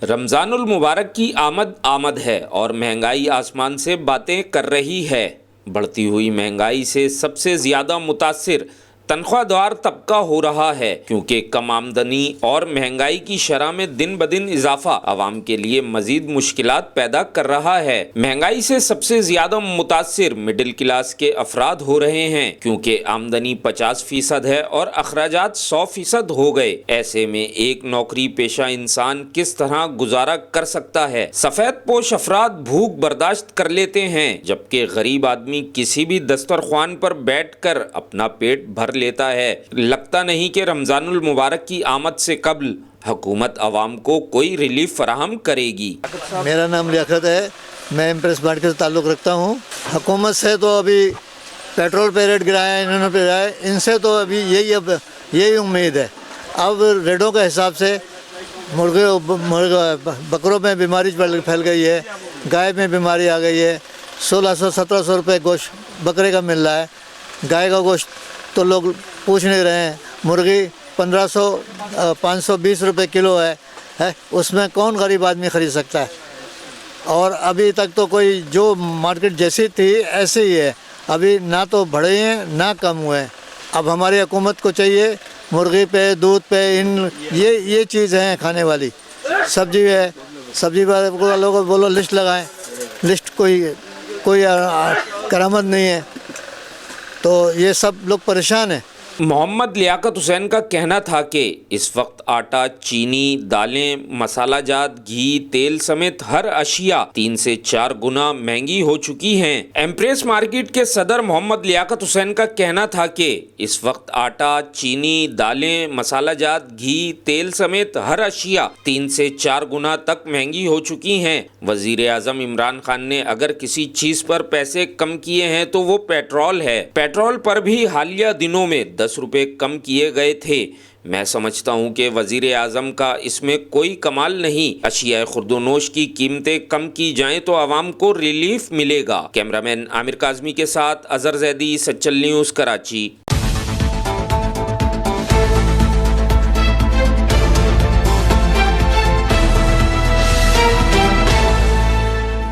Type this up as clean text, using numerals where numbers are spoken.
رمضان المبارک کی آمد ہے اور مہنگائی آسمان سے باتیں کر رہی ہے۔ بڑھتی ہوئی مہنگائی سے سب سے زیادہ متاثر تنخواہ دار طبقہ ہو رہا ہے، کیونکہ کم آمدنی اور مہنگائی کی شرح میں دن بدن اضافہ عوام کے لیے مزید مشکلات پیدا کر رہا ہے۔ مہنگائی سے سب سے زیادہ متاثر مڈل کلاس کے افراد ہو رہے ہیں، کیونکہ آمدنی 50% ہے اور اخراجات 100% ہو گئے۔ ایسے میں ایک نوکری پیشہ انسان کس طرح گزارا کر سکتا ہے؟ سفید پوش افراد بھوک برداشت کر لیتے ہیں، جبکہ غریب آدمی کسی بھی دسترخوان پر بیٹھ کر اپنا پیٹ بھر لیتا ہے۔ لگتا نہیں کہ رمضان المبارک کی آمد سے قبل حکومت عوام کو کوئی ریلیف فراہم کرے گی۔ میرا نام لیاقت ہے، میں امپریس مارکیٹ سے تعلق رکھتا ہوں۔ حکومت سے تو ابھی پیٹرول پہ ریٹ گرایا، انہوں نے گرایا، ان سے تو ابھی یہی امید ہے۔ اب ریٹوں کے حساب سے بکروں میں بیماری پھیل گئی ہے، گائے میں بیماری آ گئی ہے۔ 1600-1700 روپے گوشت بکرے کا مل رہا ہے، گائے کا گوشت تو لوگ پوچھ نہیں رہے ہیں۔ مرغی 1500-520 روپے کلو ہے، اس میں کون غریب آدمی خرید سکتا ہے؟ اور ابھی تک تو کوئی جو مارکیٹ جیسی تھی ایسے ہی ہے، ابھی نہ تو بڑھے ہیں نہ کم ہوئے ہیں۔ اب ہماری حکومت کو چاہیے مرغی پہ، دودھ پہ، یہ چیز ہیں کھانے والی، سبزی ہے، سبزی والوں کو بولو لسٹ لگائیں، لسٹ کوئی کرامت نہیں ہے، تو یہ سب لوگ پریشان ہیں۔ محمد لیاقت حسین کا کہنا تھا کہ اس وقت آٹا، چینی، دالیں، مسالہ جات، گھی، تیل سمیت ہر اشیاء 3 سے 4 گنا مہنگی ہو چکی ہیں۔ ایمپریس مارکیٹ کے صدر محمد لیاقت حسین کا کہنا تھا کہ اس وقت آٹا، چینی، دالیں، مسالہ جات، گھی، تیل سمیت ہر اشیاء 3 سے 4 گنا تک مہنگی ہو چکی ہیں۔ وزیر اعظم عمران خان نے اگر کسی چیز پر پیسے کم کیے ہیں تو وہ پیٹرول ہے۔ پیٹرول پر بھی حالیہ دنوں میں 10 روپے کم کیے گئے تھے۔ میں سمجھتا ہوں کہ وزیر اعظم کا اس میں کوئی کمال نہیں۔ اشیاء خورد و نوش کی قیمتیں کم کی جائیں تو عوام کو ریلیف ملے گا۔ کیمرہ مین عامر کاظمی کے ساتھ اظہر زیدی، سچل نیوز، کراچی۔